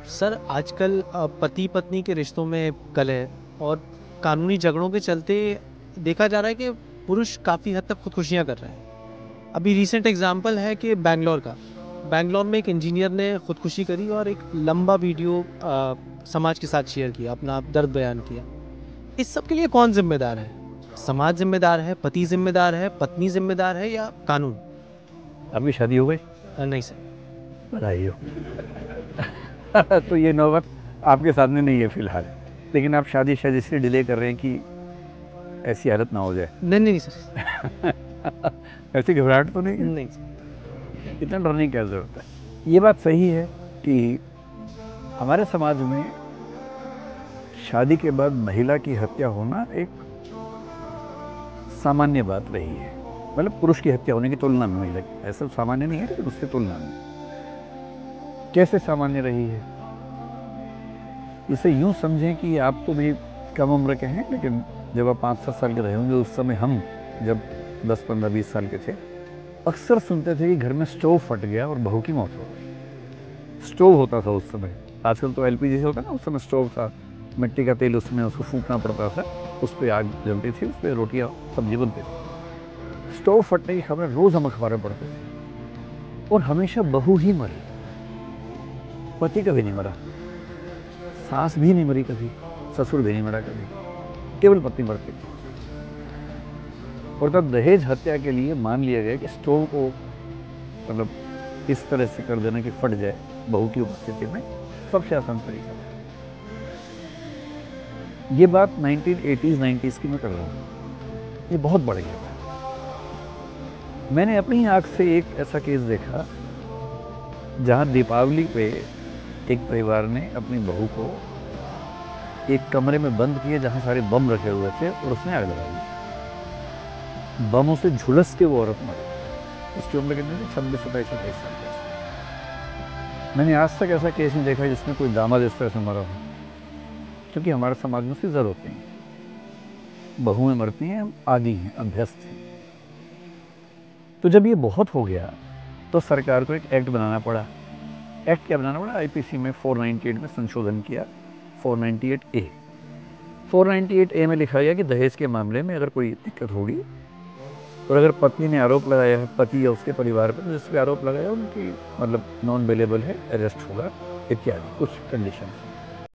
Sir आजकल पति पत्नी के रिश्तों में कलह और कानूनी झगड़ों के चलते देखा जा रहा है कि पुरुष काफ़ी हद तक खुदकुशियां कर रहे हैं। अभी रीसेंट एग्जांपल है कि बैंगलोर में एक इंजीनियर ने खुदकुशी करी और एक लंबा वीडियो समाज के साथ शेयर किया, अपना दर्द बयान किया। इस सब के लिए कौन जिम्मेदार है? समाज जिम्मेदार है, पति जिम्मेदार है, पत्नी जिम्मेदार है या कानून? आपकी शादी हो गई? नहीं सर। बधाई हो। तो ये नौबत आपके सामने नहीं है फिलहाल, लेकिन आप शादी शायद इसलिए डिले कर रहे हैं कि ऐसी हालत ना हो जाए। नहीं नहीं सर। ऐसी घबराहट तो नहीं है? नहीं सर। इतना डरने की क्या ज़रूरत है। ये बात सही है कि हमारे समाज में शादी के बाद महिला की हत्या होना एक सामान्य बात रही है। मतलब पुरुष की हत्या होने की तुलना में महिला की, ऐसा सामान्य नहीं है लेकिन उससे तुलना में कैसे सामान्य रही है। इसे यूं समझें कि आप तो भी कम उम्र के हैं, लेकिन जब आप 5-7 साल के रहे होंगे उस समय हम जब 10-15-20 साल के थे, अक्सर सुनते थे कि घर में स्टोव फट गया और बहू की मौत हो गई। स्टोव होता था उस समय, आजकल तो एलपीजी से होता है ना, उस समय स्टोव था, मिट्टी का तेल उसमें उसको फूंकना पड़ता था, उस पर आग जलती थी, उस पर रोटियाँ सब्जी बनती थी। स्टोव फटने की खबरें रोज़ हम अखबार में पढ़ते थे और हमेशा बहू ही मरी, पति कभी नहीं मरा, सास भी नहीं मरी कभी, ससुर भी नहीं मरा कभी, केवल पत्नी मरती थी। और तब दहेज हत्या के लिए मान लिया गया कि स्टोव को मतलब इस तरह से कर देना कि फट जाए बहू की उपस्थिति में, सबसे आसान तरीका है। ये बात 1980s-90s की मैं कर रहा हूँ, ये बहुत बढ़ गया था। मैंने अपनी आँख से एक ऐसा केस देखा जहाँ दीपावली पे एक परिवार ने अपनी बहू को एक कमरे में बंद किया जहाँ सारे बम रखे हुए थे और उसने आग लगा दी। बमों से झुलस के वो औरत मरी। उसकी उम्र कितनी थी? 26-27 साल की। मैंने आज तक ऐसा केस नहीं देखा जिसमें कोई दामाद इस तरह से मरा हो, क्योंकि हमारे समाज में उसकी जरूरत नहीं है। बहुएं मरती हैं, हम आदी हैं, अभ्यस्त हैं। तो जब ये बहुत हो गया तो सरकार को एक एक्ट बनाना पड़ा। एक्ट क्या बनाना पड़ा? आईपीसी में 498 में संशोधन किया, 498A। 498A में लिखा गया कि दहेज के मामले में अगर कोई दिक्कत होगी और अगर पत्नी ने आरोप लगाया है, पति या उसके परिवार पर जिस पे आरोप लगाया उनकी मतलब नॉन अवेलेबल है, अरेस्ट होगा इत्यादि कुछ कंडीशन।